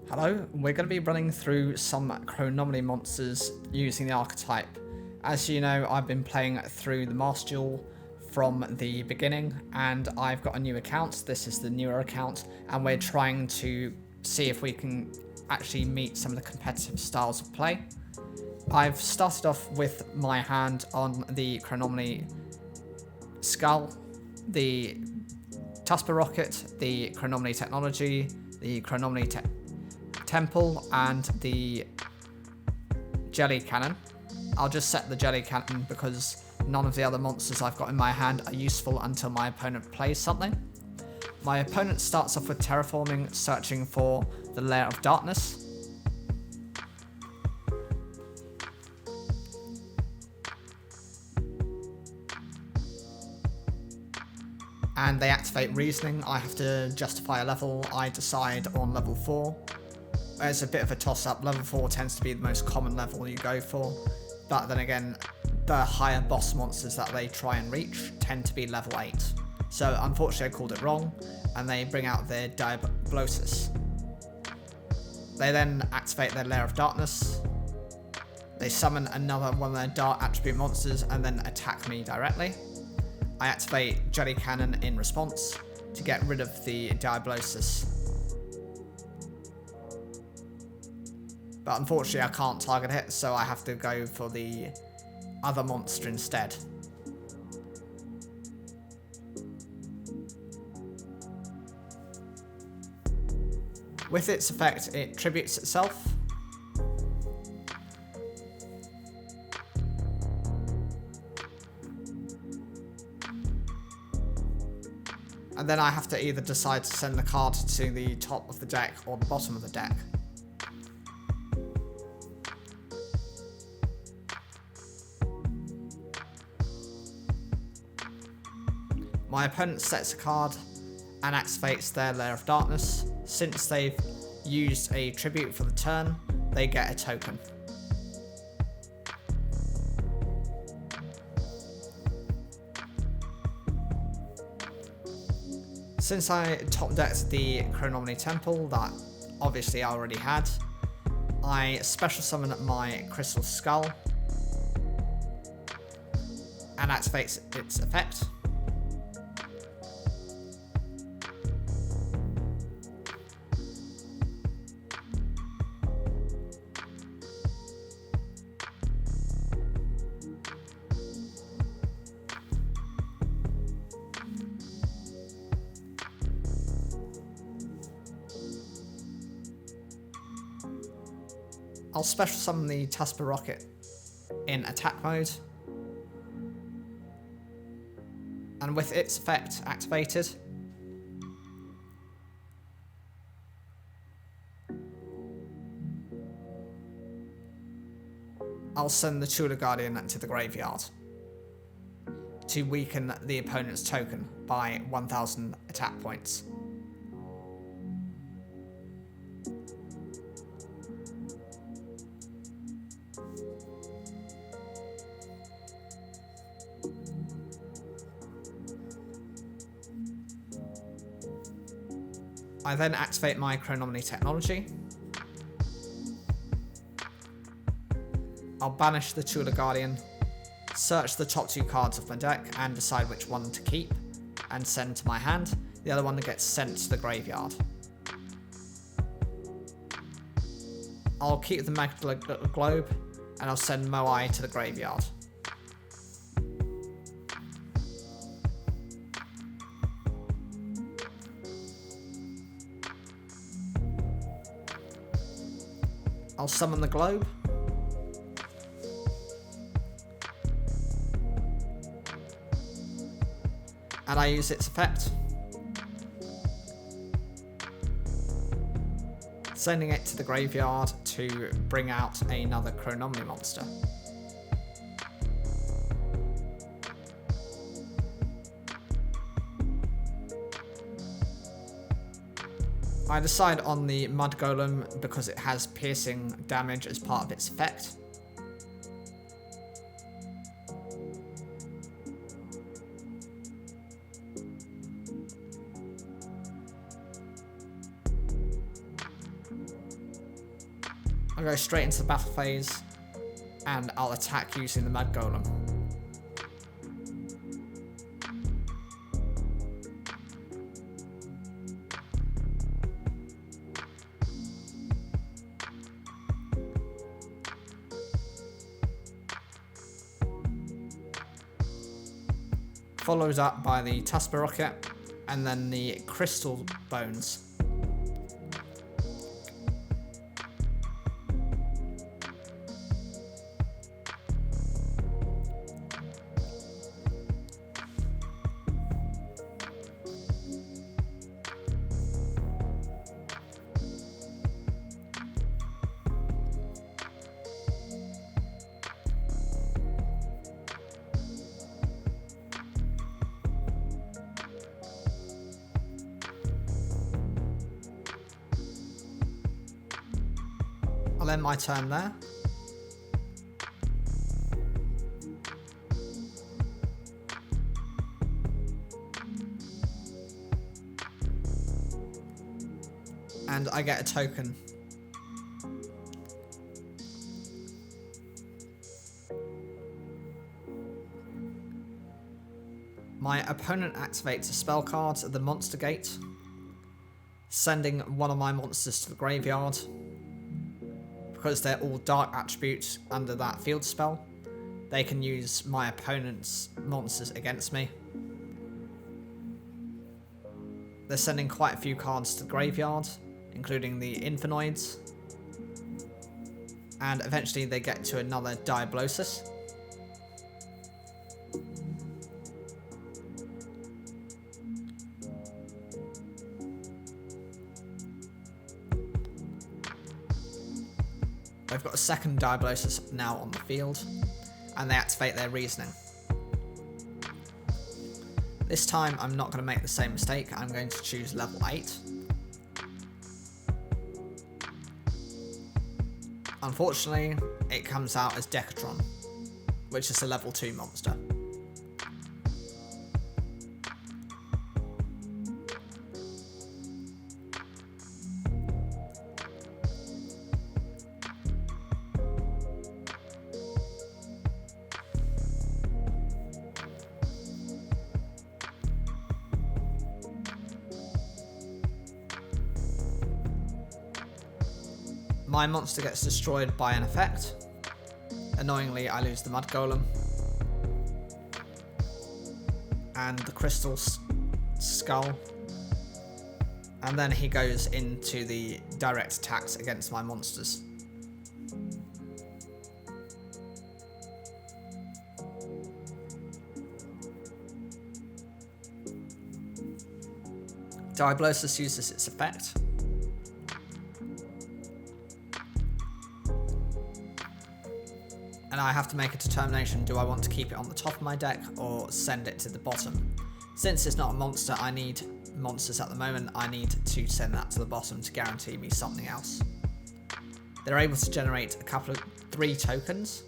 Hello, we're going to be running through some chronometry monsters using the archetype. As you know, I've been playing through the Master Duel from the beginning, and I've got a new account. This is the newer account, and we're trying to see if we can actually meet some of the competitive styles of play. I've started off with my hand on the chronometry skull, the Tusper rocket, the chronometry technology, the chronometry temple, and the jelly cannon. I'll just set the jelly cannon because none of the other monsters I've got in my hand are useful until my opponent plays something. My opponent starts off with terraforming, searching for the layer of darkness. And they activate reasoning. I have to justify a level. I decide on level 4. It's a bit of a toss-up. Level 4 tends to be the most common level you go for, but then again, the higher boss monsters that they try and reach tend to be level 8. So unfortunately I called it wrong, and they bring out their Diablosis. They then activate their Lair of Darkness. They summon another one of their dark attribute monsters and then attack me directly. I activate Jelly Cannon in response to get rid of the Diablosis. But unfortunately I can't target it, so I have to go for the other monster instead. With its effect, it tributes itself. And then I have to either decide to send the card to the top of the deck or the bottom of the deck. My opponent sets a card and activates their Lair of Darkness. Since they've used a tribute for the turn, they get a token. Since I top decked the Chronometry Temple that obviously I already had, I special summon my Crystal Skull and activates its effect. I'll special summon the Tusper rocket in attack mode, and with its effect activated, I'll send the Tudor Guardian to the graveyard to weaken the opponent's token by 1000 attack points. I then activate my Chronometry technology. I'll banish the Tudor Guardian, search the top 2 cards of my deck and decide which one to keep and send to my hand. The other one gets sent to the graveyard. I'll keep the Magic Globe and I'll send Moai to the graveyard. I'll summon the globe. And I use its effect. Sending it to the graveyard to bring out another Chronometry monster. I decide on the Mud Golem because it has piercing damage as part of its effect. I'll go straight into the battle phase, and I'll attack using the Mud Golem. Followed up by the Tusper Rocket, and then the Crystal Bones. I'll end my turn there. And I get a token. My opponent activates a spell card at the monster gate, sending one of my monsters to the graveyard. Because they're all dark attributes under that field spell, they can use my opponent's monsters against me. They're sending quite a few cards to the graveyard, including the Infernoids. And eventually they get to another Diablosis. They've got a second Diablosis now on the field, and they activate their Reasoning. This time I'm not going to make the same mistake, I'm going to choose level 8. Unfortunately, it comes out as Decatron, which is a level 2 monster. My monster gets destroyed by an effect. Annoyingly, I lose the Mud Golem. And the Crystal Skull. And then he goes into the direct attacks against my monsters. Diablosis uses its effect. And I have to make a determination, do I want to keep it on the top of my deck or send it to the bottom? Since it's not a monster, I need monsters at the moment, I need to send that to the bottom to guarantee me something else. They're able to generate 3 tokens,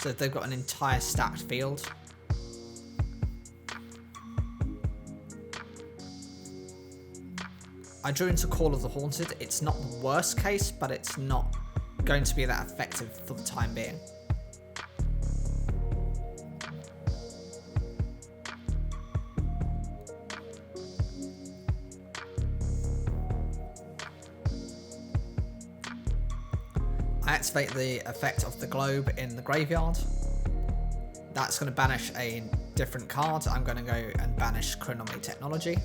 so they've got an entire stacked field. I drew into Call of the Haunted. It's not the worst case, but it's not going to be that effective for the time being. I activate the effect of the globe in the graveyard. That's going to banish a different card. I'm going to go and banish Chronometry Technology,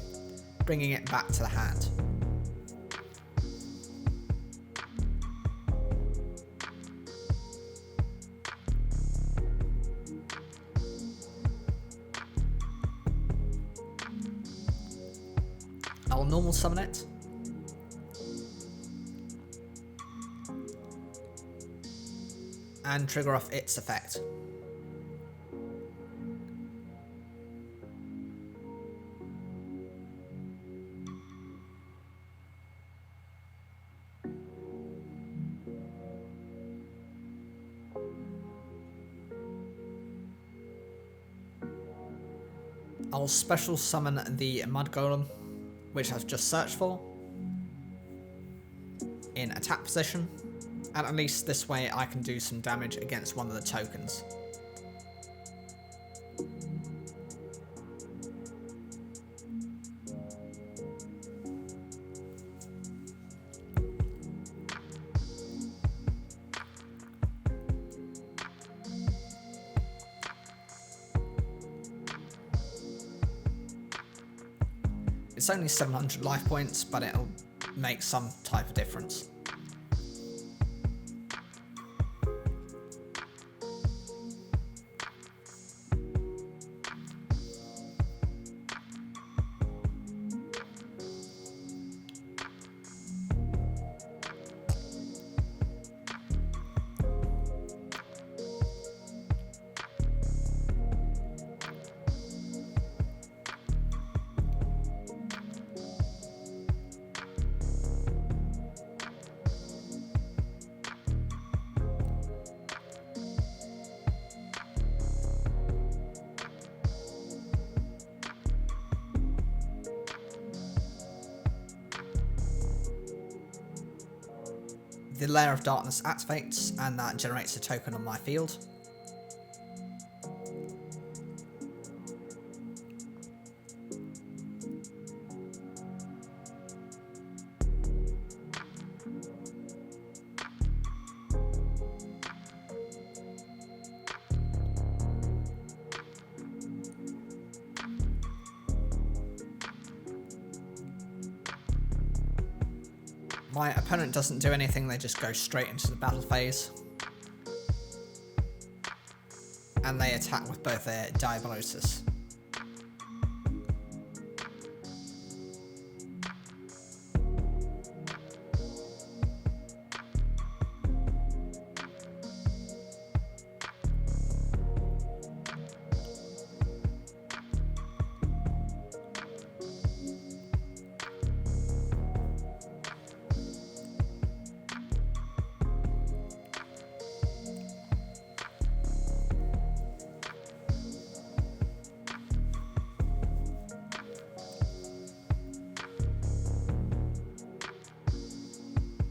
bringing it back to the hand. I'll normal summon it. And trigger off its effect. I'll special summon the Mud Golem, which I've just searched for, in attack position. And at least this way I can do some damage against one of the tokens. It's only 700 life points, but it'll make some type of difference. The Layer of Darkness activates, and that generates a token on my field. My opponent doesn't do anything, they just go straight into the battle phase. And they attack with both their Diabolosis.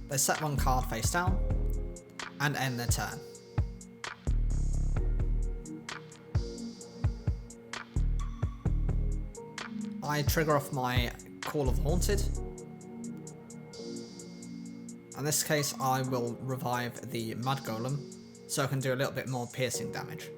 They set one card face down and end their turn. I trigger off my Call of the Haunted. In this case, I will revive the Mud Golem so I can do a little bit more piercing damage.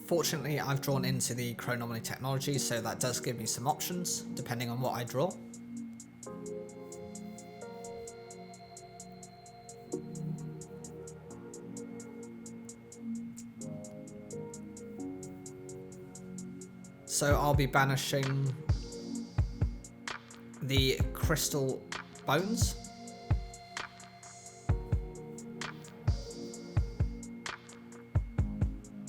Fortunately, I've drawn into the Chronometry technology, so that does give me some options, depending on what I draw. So I'll be banishing the Crystal Bones.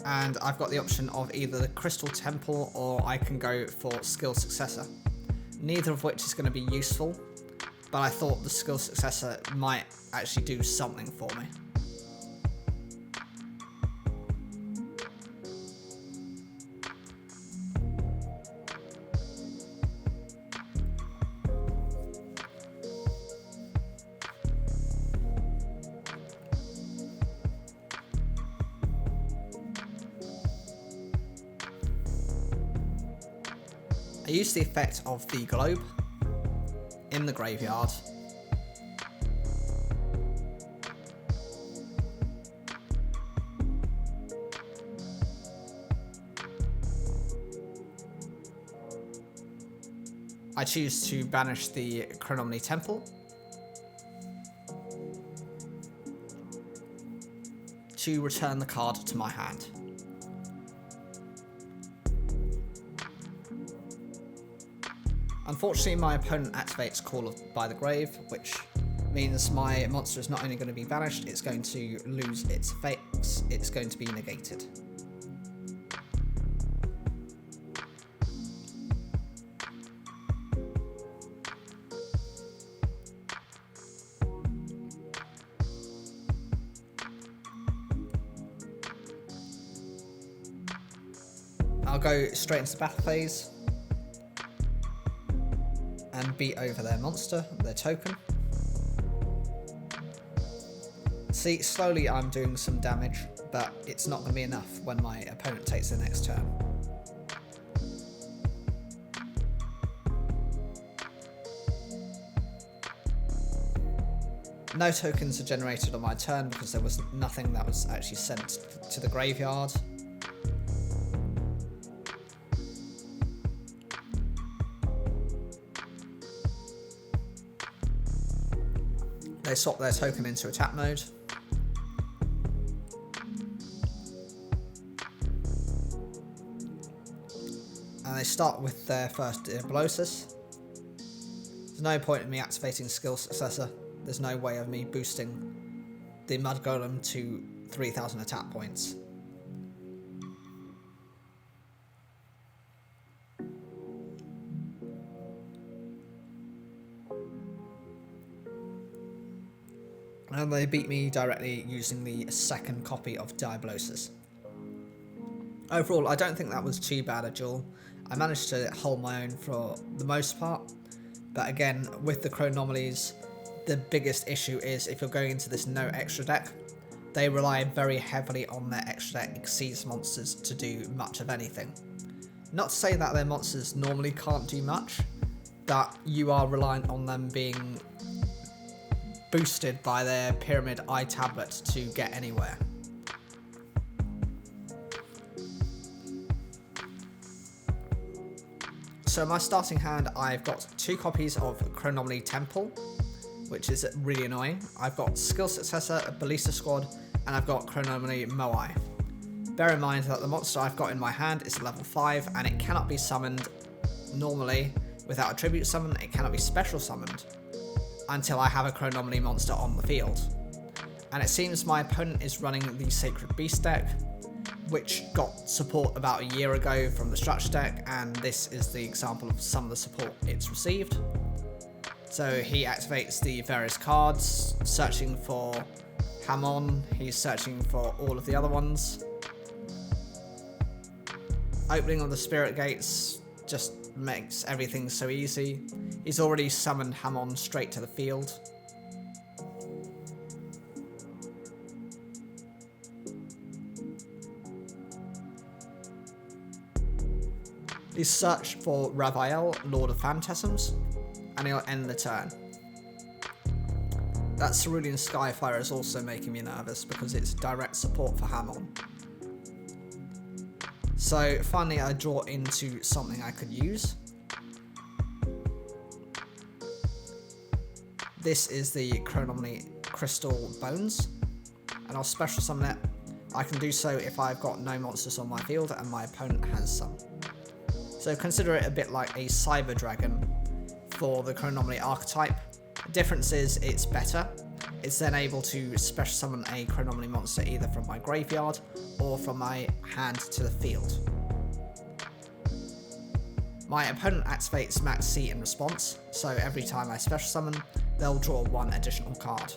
And I've got the option of either the Crystal Temple or I can go for Skill Successor. Neither of which is going to be useful, but I thought the Skill Successor might actually do something for me. I use the effect of the globe in the graveyard. I choose to banish the Chronometry Temple to return the card to my hand. Unfortunately, my opponent activates Call by the Grave, which means my monster is not only going to be banished, it's going to lose its effects, it's going to be negated. I'll go straight into the battle phase and beat over their monster, their token. See, slowly I'm doing some damage, but it's not going to be enough when my opponent takes the next turn. No tokens are generated on my turn because there was nothing that was actually sent to the graveyard. They swap their token into attack mode. And they start with their first Diablosis. There's no point in me activating Skill Successor. There's no way of me boosting the Mud Golem to 3000 attack points. And they beat me directly using the second copy of Diablosis. Overall, I don't think that was too bad a duel. I managed to hold my own for the most part, but again, with the Chronomalies, the biggest issue is if you're going into this no extra deck, they rely very heavily on their extra deck Exceeds monsters to do much of anything. Not to say that their monsters normally can't do much, but you are reliant on them being boosted by their Pyramid Eye Tablet to get anywhere. So in my starting hand, I've got 2 copies of Chronomaly Temple, which is really annoying. I've got Skill Successor, Ballista Squad, and I've got Chronomaly Moai. Bear in mind that the monster I've got in my hand is level 5, and it cannot be summoned normally without a tribute summon. It cannot be special summoned until I have a Chronomaly monster on the field. And it seems my opponent is running the Sacred Beast deck, which got support about a year ago from the structure deck, and this is the example of some of the support it's received. So he activates the various cards, searching for Hamon, he's searching for all of the other ones. Opening of the Spirit Gates just makes everything so easy. He's already summoned Hamon straight to the field. He search for Ravael, Lord of Phantasms, and he'll end the turn. That Cerulean Skyfire is also making me nervous because it's direct support for Hamon. So finally I draw into something I could use. This is the Chronomaly Crystal Bones, and I'll special summon it. I can do so if I've got no monsters on my field and my opponent has some. So consider it a bit like a Cyber Dragon for the Chronomaly archetype. The difference is it's better. It's then able to special summon a Chronomaly monster either from my graveyard or from my hand to the field. My opponent activates Max C in response, so every time I special summon, they'll draw 1 additional card.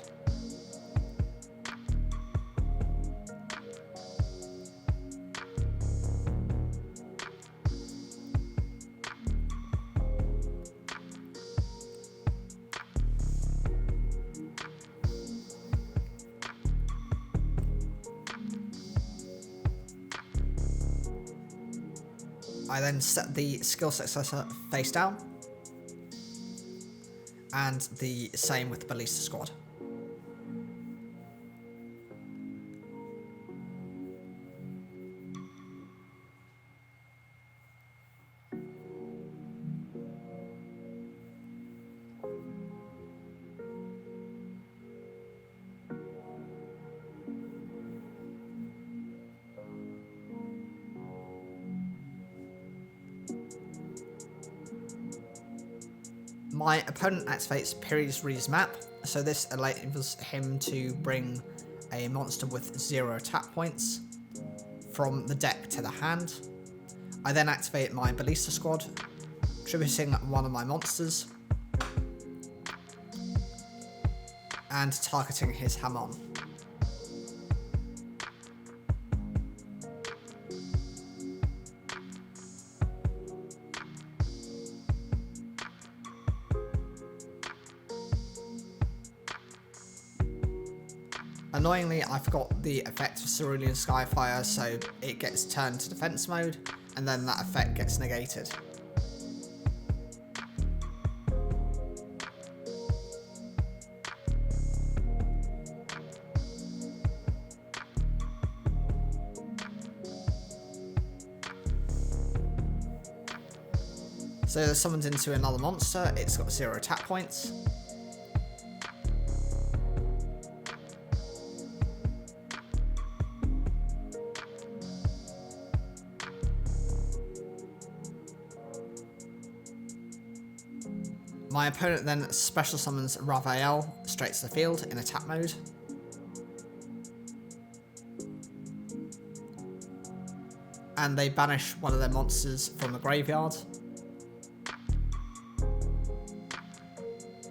I then set the Skill Successor face down, and the same with the Ballista Squad. My opponent activates Piri's Reed's Map, so this enables him to bring a monster with 0 attack points from the deck to the hand. I then activate my Ballista Squad, tributing one of my monsters and targeting his Hamon. Annoyingly, I forgot the effect of Cerulean Skyfire, so it gets turned to defense mode, and then that effect gets negated. So it summons into another monster, it's got 0 attack points. My opponent then special summons Raphael straight to the field in attack mode. And they banish one of their monsters from the graveyard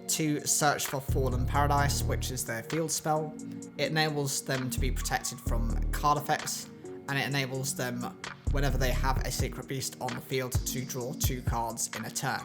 to search for Fallen Paradise, which is their field spell. It enables them to be protected from card effects, and it enables them, whenever they have a Secret Beast on the field, to draw 2 cards in a turn.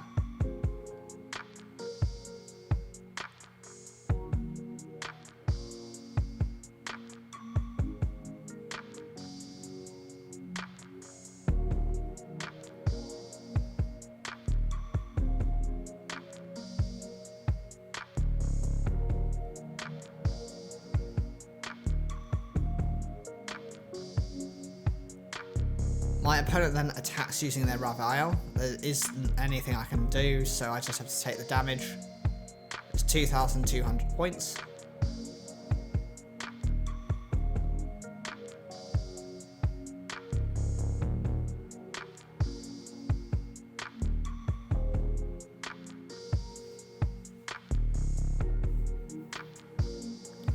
My opponent then attacks using their Raphael. There isn't anything I can do, so I just have to take the damage. It's 2,200 points.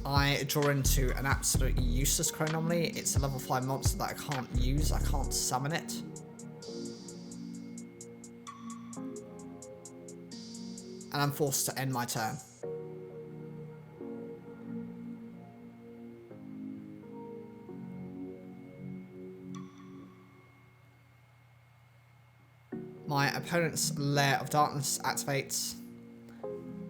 I draw into an absolutely useless Chronomaly. It's a level 5 monster that I can't use, I can't summon it. And I'm forced to end my turn. My opponent's Lair of Darkness activates.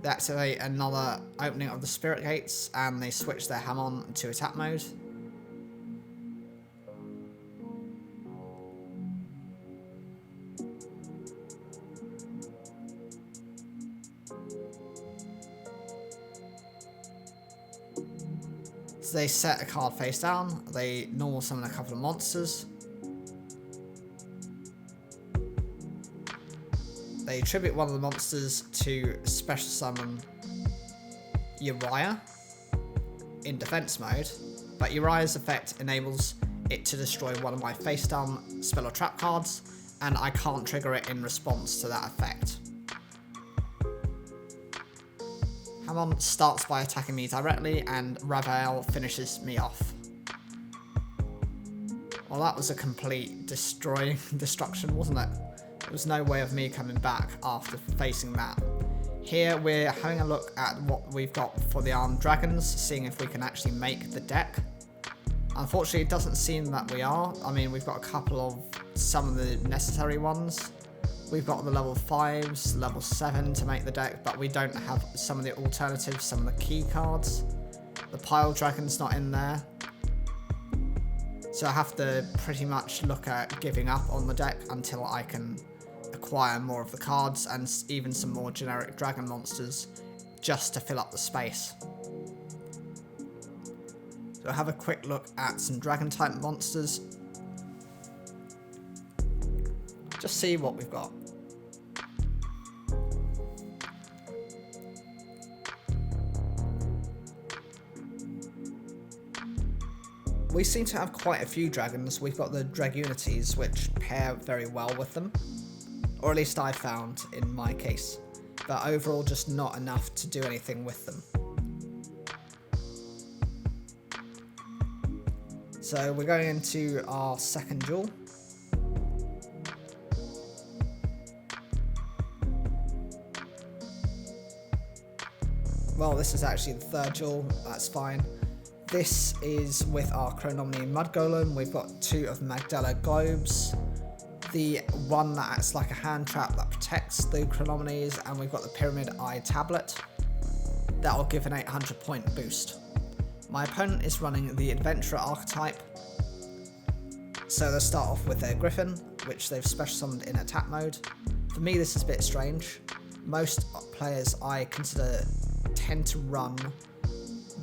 They activate another opening of the Spirit Gates, and they switch their Hamon to attack mode. So they set a card face down, they normal summon a couple of monsters. They tribute one of the monsters to special summon Uriah in defense mode, but Uriah's effect enables it to destroy one of my face down spell or trap cards, and I can't trigger it in response to that effect. Hamon starts by attacking me directly, and Raphael finishes me off. Well, that was a complete destruction, wasn't it? There was no way of me coming back after facing that. Here we're having a look at what we've got for the Armed Dragons, seeing if we can actually make the deck. Unfortunately, it doesn't seem that we are. I mean, we've got a couple of some of the necessary ones. We've got the level 5s, level 7 to make the deck, but we don't have some of the alternatives, some of the key cards. The Pile Dragon's not in there. So I have to pretty much look at giving up on the deck until I can acquire more of the cards and even some more generic dragon monsters just to fill up the space. So I'll have a quick look at some dragon type monsters. Just see what we've got. We seem to have quite a few dragons. We've got the Dragunities, which pair very well with them. Or at least I found in my case. But overall just not enough to do anything with them. So we're going into our second duel. Well, this is actually the third duel, that's fine. This is with our Chronomaly Mud Golem. We've got 2 of Magdala Globes. The one that acts like a hand trap that protects the Chronomalies, and we've got the Pyramid Eye Tablet. That'll give an 800 point boost. My opponent is running the Adventurer archetype, so they'll start off with their Griffin, which they've special summoned in attack mode. For me, this is a bit strange. Most players I consider tend to run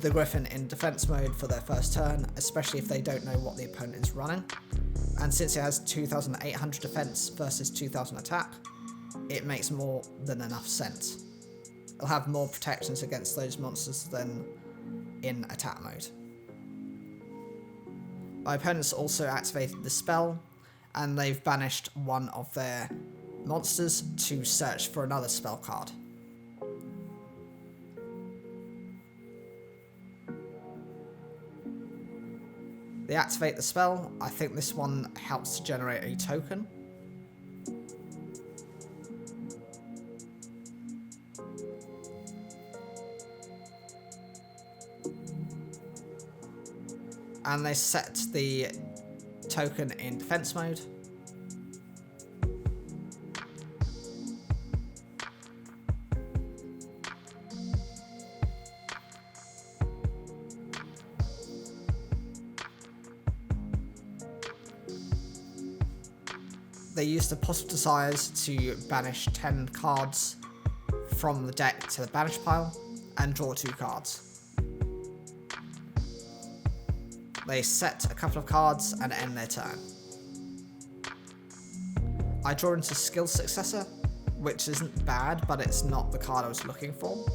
the Griffin in defense mode for their first turn, especially if they don't know what the opponent is running. And since it has 2,800 defense versus 2,000 attack, it makes more than enough sense. It'll have more protections against those monsters than in attack mode. My opponents also activated the spell, and they've banished one of their monsters to search for another spell card. They activate the spell. I think this one helps to generate a token. And they set the token in defense mode. They used the Possible Desires to banish 10 cards from the deck to the banish pile and draw 2 cards. They set a couple of cards and end their turn. I draw into Skill Successor, which isn't bad, but it's not the card I was looking for.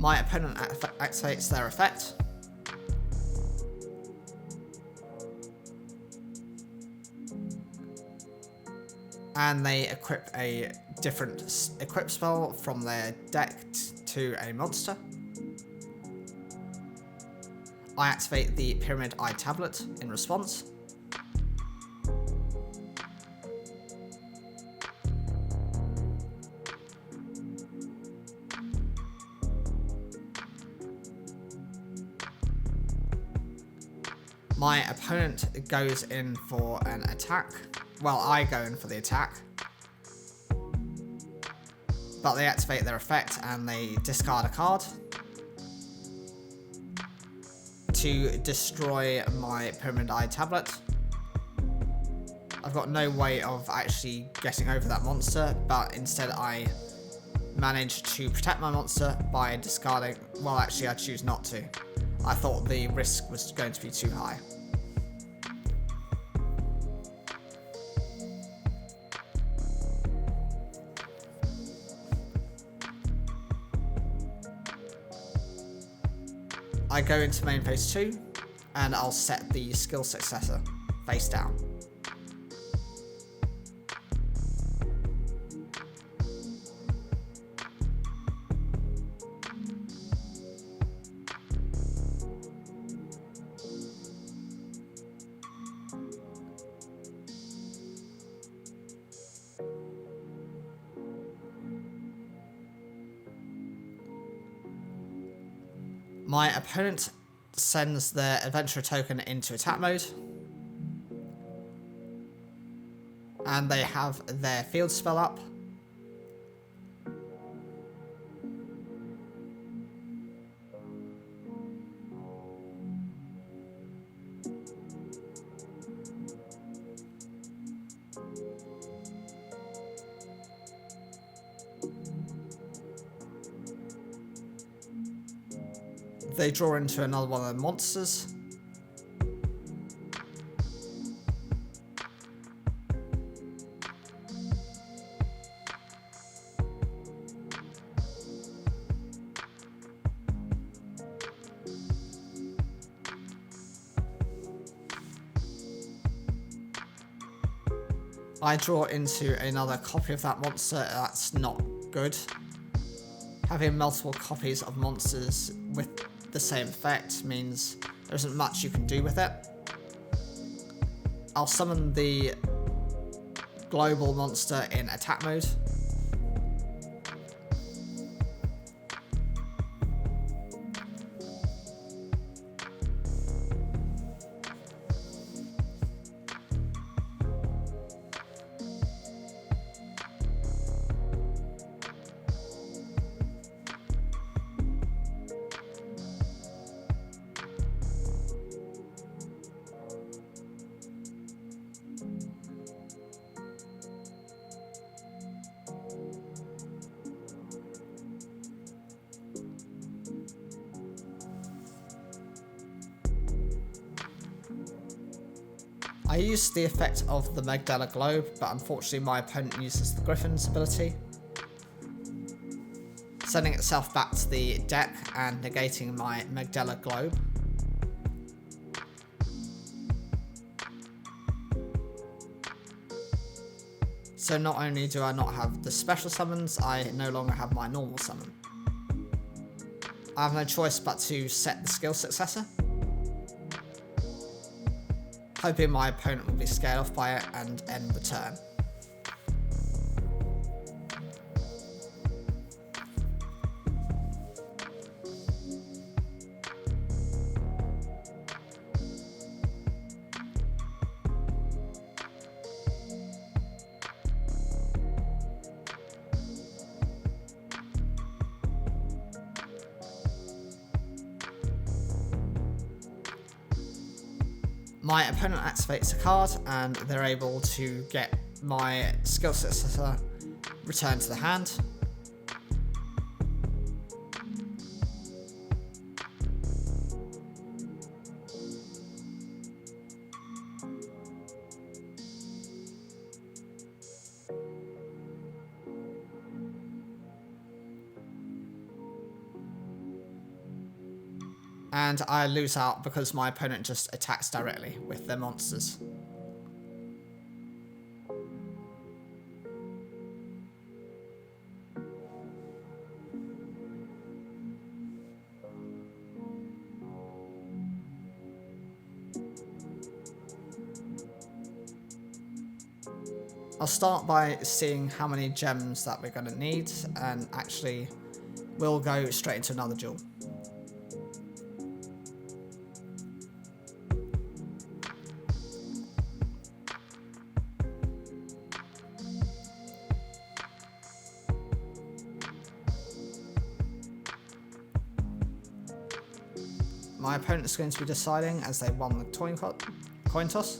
My opponent activates their effect. And they equip a different equip spell from their deck to a monster. I activate the Pyramid Eye Tablet in response. My opponent goes in for an attack. Well, I go in for the attack. But they activate their effect and they discard a card to destroy my Pyramid Eye Tablet. I've got no way of actually getting over that monster, but instead I manage to protect my monster by discarding... Well, actually I choose not to. I thought the risk was going to be too high. I go into main phase 2, and I'll set the Skill Successor face down. My opponent sends their Adventurer token into attack mode, and they have their field spell up. They draw into another one of the monsters. I draw into another copy of that monster. That's not good. Having multiple copies of monsters with the same effect means there isn't much you can do with it. I'll summon the global monster in attack mode. I used the effect of the Magdala Globe, but unfortunately my opponent uses the Griffin's ability, sending itself back to the deck and negating my Magdala Globe. So not only do I not have the special summons, I no longer have my normal summon. I have no choice but to set the skill successor, hoping my opponent will be scared off by it and end the turn. My opponent activates a card and they're able to get my skill successor returned to the hand. And I lose out because my opponent just attacks directly with their monsters. I'll start by seeing how many gems that we're going to need, and actually we'll go straight into another duel. My opponent is going to be deciding as they won the coin toss.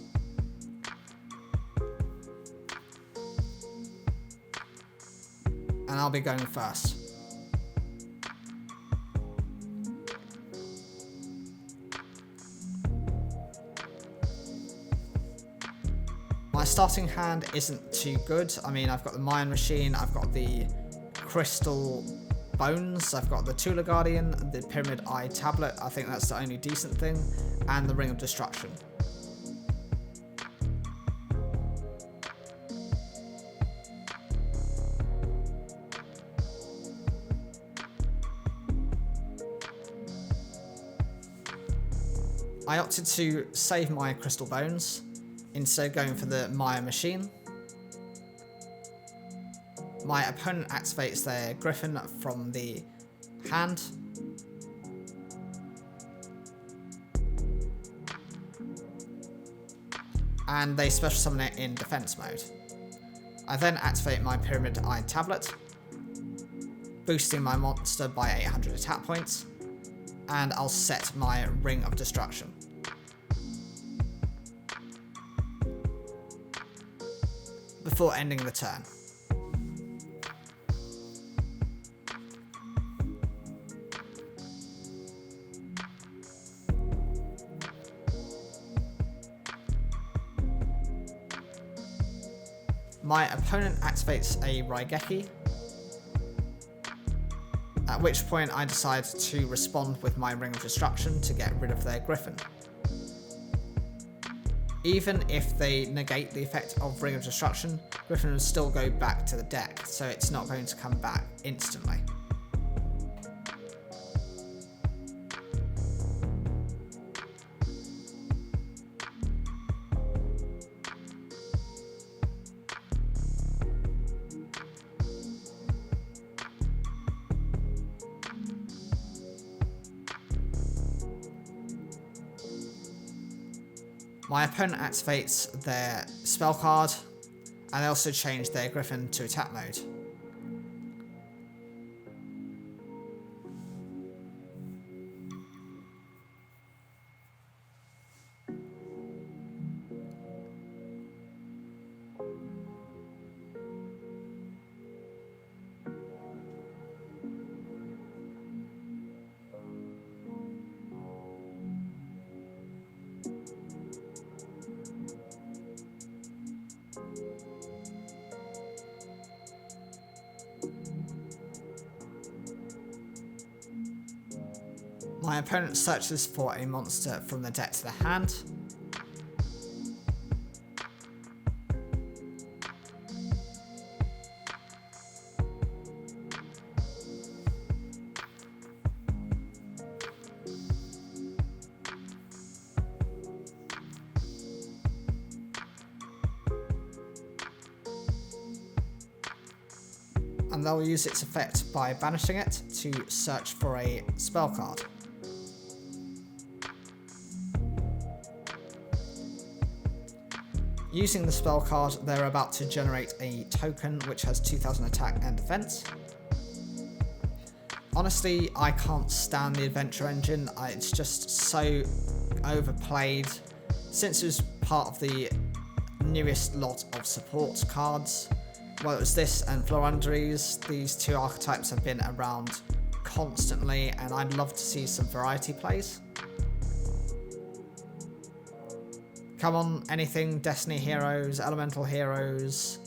And I'll be going first. My starting hand isn't too good. I mean, I've got the Mayan Machine, I've got the Crystal Bones, I've got the Tula Guardian, the Pyramid Eye Tablet, I think that's the only decent thing, and the Ring of Destruction. I opted to save my Crystal Bones, instead of going for the Maya Machine. My opponent activates their Griffin from the hand. And they special summon it in defense mode. I then activate my Pyramid Eye Tablet, boosting my monster by 800 attack points, and I'll set my Ring of Destruction. Before ending the turn. My opponent activates a Raigeki, at which point I decide to respond with my Ring of Destruction to get rid of their Griffin. Even if they negate the effect of Ring of Destruction, Griffin will still go back to the deck, so it's not going to come back instantly. My opponent activates their spell card, and they also change their Griffin to attack mode. My opponent searches for a monster from the deck to the hand. And they'll use its effect by banishing it to search for a spell card. Using the spell card, they're about to generate a token which has 2000 attack and defense. Honestly, I can't stand the adventure engine. It's just so overplayed. Since it was part of the newest lot of support cards, well, it was this and Florundaries. These two archetypes have been around constantly, and I'd love to see some variety plays. Come on, anything, Destiny Heroes, Elemental Heroes,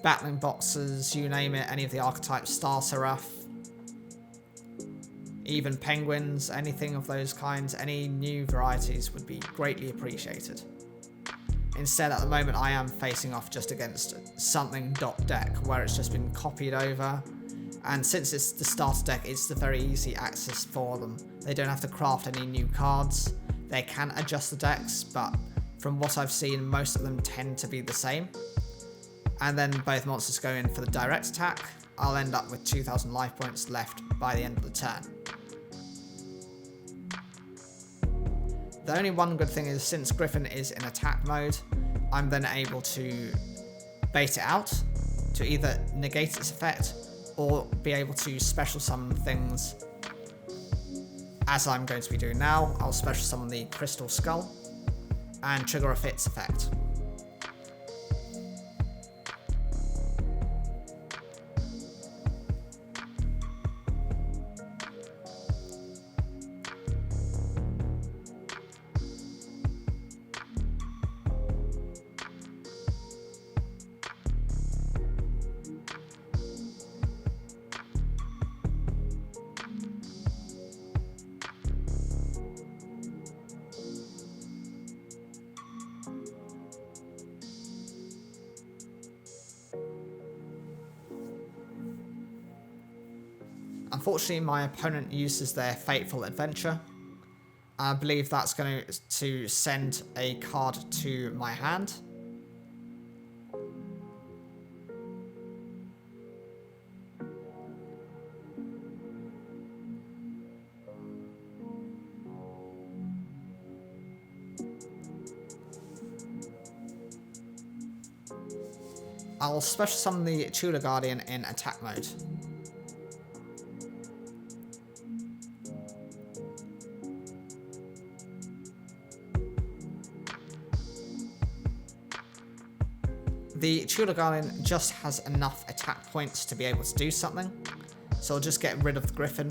Battling Boxers, you name it, any of the archetypes, Star Seraph, even Penguins, anything of those kinds, any new varieties would be greatly appreciated. Instead, at the moment, I am facing off just against something .deck, where it's just been copied over. And since it's the starter deck, it's the very easy access for them. They don't have to craft any new cards. They can adjust the decks, but from what I've seen, most of them tend to be the same. And then both monsters go in for the direct attack. I'll end up with 2000 life points left by the end of the turn. The only one good thing is, since Griffin is in attack mode, I'm then able to bait it out to either negate its effect or be able to special summon things, as I'm going to be doing now. I'll special summon the Crystal Skull and trigger a Fitz effect. Unfortunately, my opponent uses their Fateful Adventure. I believe that's going to send a card to my hand. I'll special summon the Tudor Guardian in attack mode. The Tudor Guardian just has enough attack points to be able to do something, so I'll just get rid of the Griffin.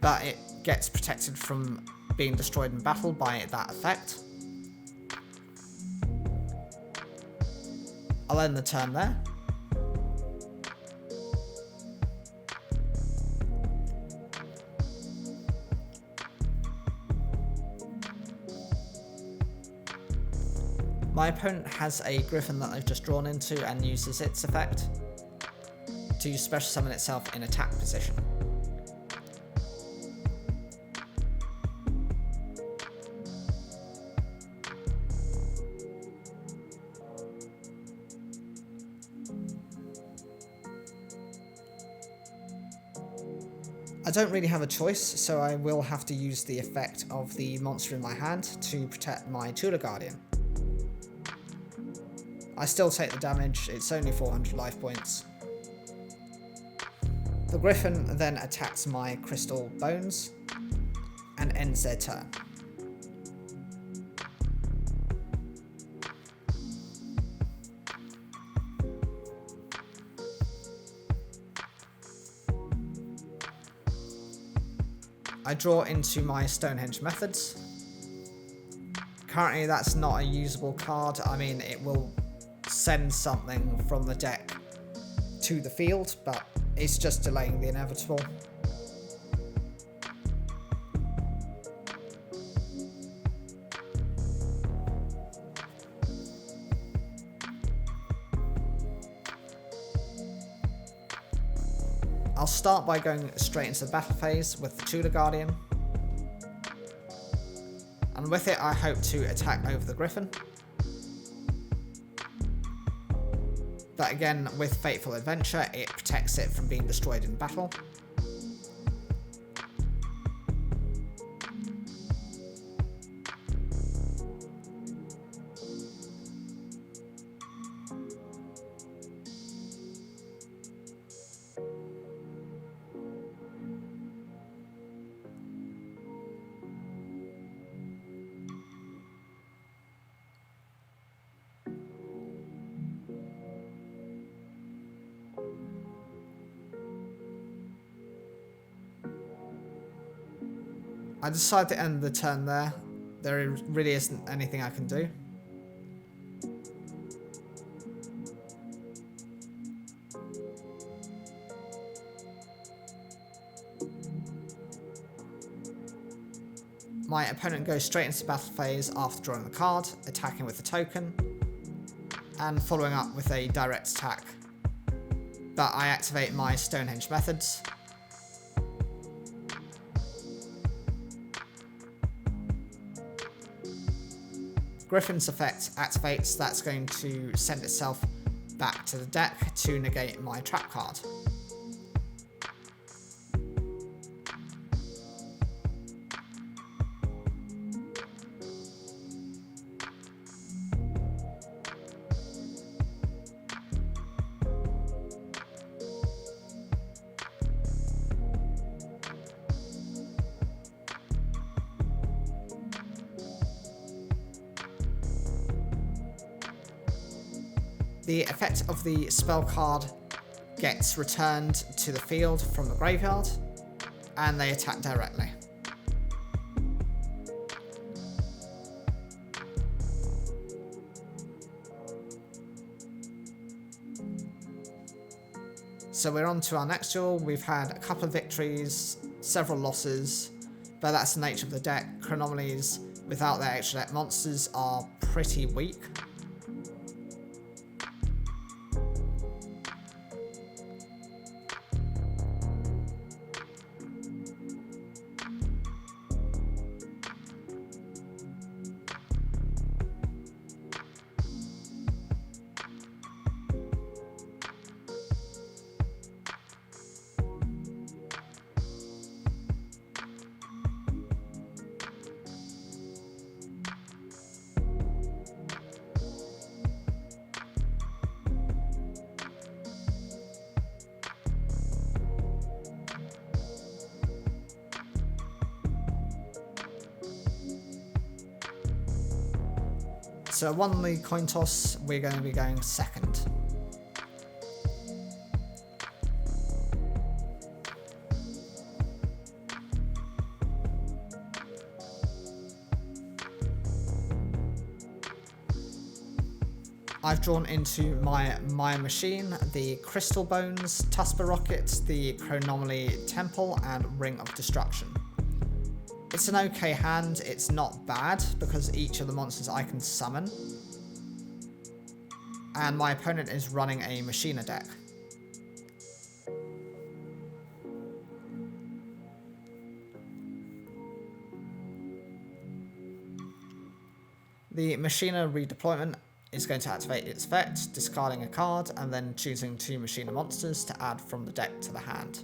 But it gets protected from being destroyed in battle by that effect. I'll end the turn there. My opponent has a Griffin that they've just drawn into and uses its effect to special summon itself in attack position. I don't really have a choice, so I will have to use the effect of the monster in my hand to protect my Tudor Guardian. I still take the damage, it's only 400 life points. The Griffin then attacks my Crystal Bones and ends their turn. I draw into my Stonehenge Methods. Apparently that's not a usable card. I mean, it will send something from the deck to the field, but it's just delaying the inevitable. I'll start by going straight into the battle phase with the Tudor Guardian. And with it I hope to attack over the Griffin. But again, with Fateful Adventure, it protects it from being destroyed in battle. I decide to end the turn there. There really isn't anything I can do. My opponent goes straight into battle phase after drawing the card, attacking with the token, and following up with a direct attack. But I activate my Stonehenge methods. Griffin's effect activates, that's going to send itself back to the deck to negate my trap card. The effect of the spell card gets returned to the field from the graveyard, and they attack directly. So we're on to our next duel. We've had a couple of victories, several losses, but that's the nature of the deck. Chronomalies without their extra deck monsters are pretty weak. So won the coin toss, we're going to be going second. I've drawn into my machine the Crystal Bones, Tusper Rocket, the Chronomaly Temple, and Ring of Destruction. It's an okay hand, it's not bad, because each of the monsters I can summon. And my opponent is running a Machina deck. The Machina redeployment is going to activate its effect, discarding a card, and then choosing 2 Machina monsters to add from the deck to the hand.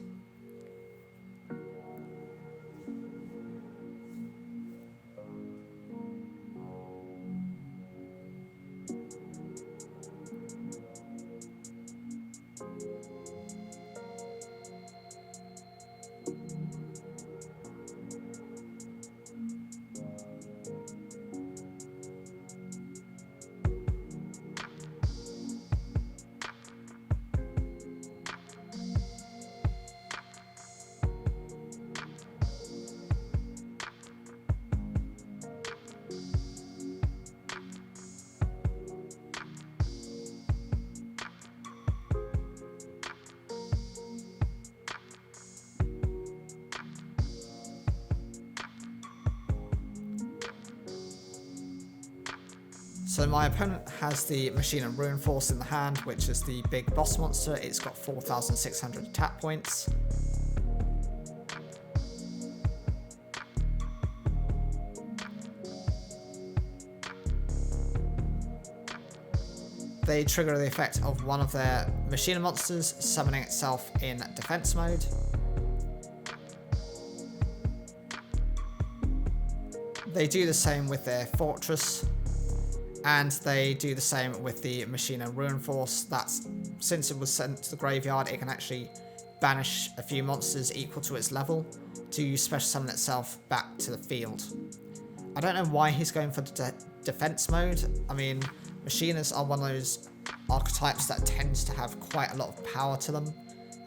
So my opponent has the Machine and Ruin Force in the hand, which is the big boss monster. It's got 4,600 attack points. They trigger the effect of one of their Machine monsters summoning itself in defense mode. They do the same with their Fortress, and they do the same with the Machine and Ruin Force. That's, since it was sent to the graveyard, it can actually banish a few monsters equal to its level to special summon itself back to the field. I don't know why he's going for the defense mode. I mean, Machiners are one of those archetypes that tends to have quite a lot of power to them.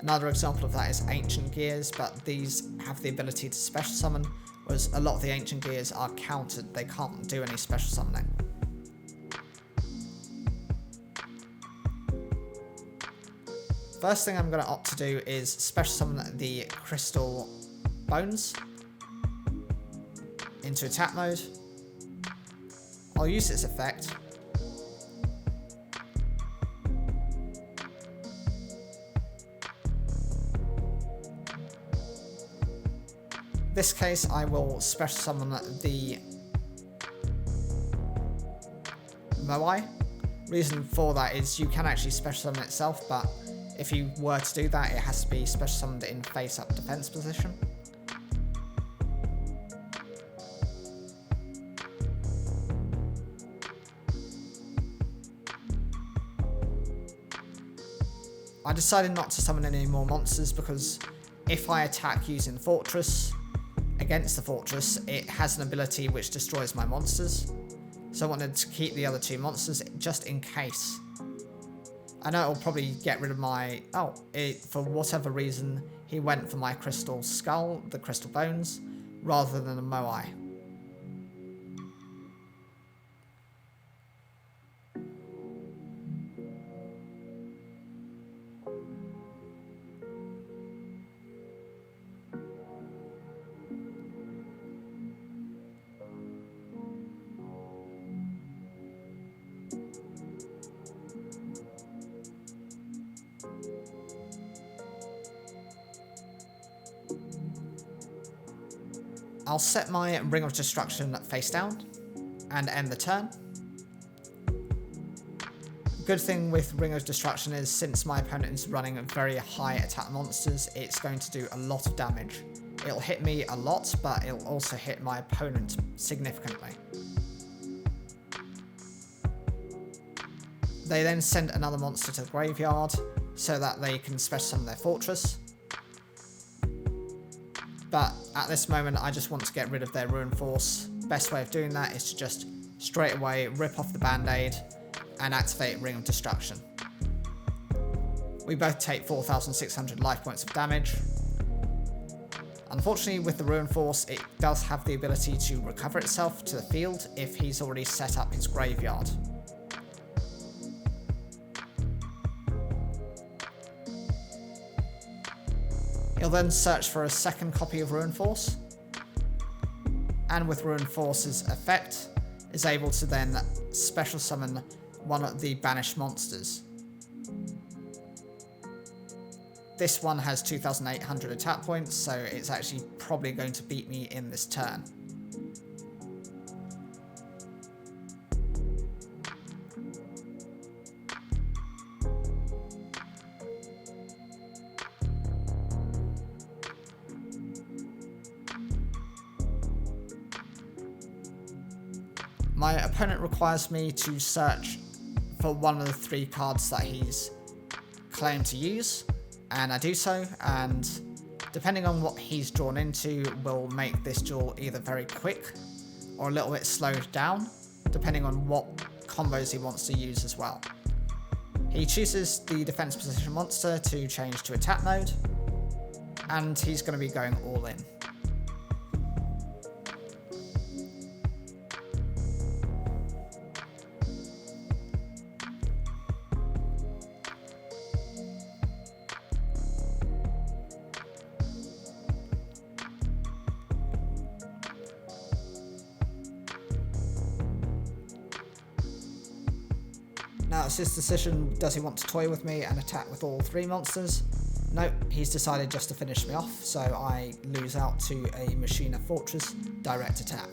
Another example of that is Ancient Gears, but these have the ability to special summon, whereas a lot of the Ancient Gears are countered. They can't do any special summoning. First thing I'm going to opt to do is special summon the Crystal Bones into attack mode. I'll use its effect. In this case, I will special summon the Moai. Reason for that is you can actually special summon itself, but if you were to do that, it has to be special summoned in face-up defense position. I decided not to summon any more monsters because if I attack using Fortress against the Fortress, it has an ability which destroys my monsters. So I wanted to keep the other two monsters just in case. I know it'll probably get rid of my... for whatever reason, he went for my Crystal Skull, the Crystal Bones, rather than a Moai. I'll set my Ring of Destruction face down and end the turn. Good thing with Ring of Destruction is since my opponent is running very high attack monsters, it's going to do a lot of damage. It'll hit me a lot, but it'll also hit my opponent significantly. They then send another monster to the graveyard so that they can special summon their Fortress. But at this moment, I just want to get rid of their Ruin Force. Best way of doing that is to just straight away rip off the Band-Aid and activate Ring of Destruction. We both take 4,600 life points of damage. Unfortunately, with the Ruin Force, it does have the ability to recover itself to the field if he's already set up his graveyard. He'll then search for a second copy of Ruin Force, and with Ruin Force's effect, is able to then special summon one of the banished monsters. This one has 2,800 attack points, so it's actually probably going to beat me in this turn. My opponent requires me to search for one of the 3 cards that he's claimed to use, and I do so, and depending on what he's drawn into will make this duel either very quick or a little bit slowed down, depending on what combos he wants to use as well. He chooses the defense position monster to change to attack mode, and he's going to be going all in. Now it's his decision, does he want to toy with me and attack with all 3 monsters? Nope, he's decided just to finish me off, so I lose out to a Machina Fortress direct attack.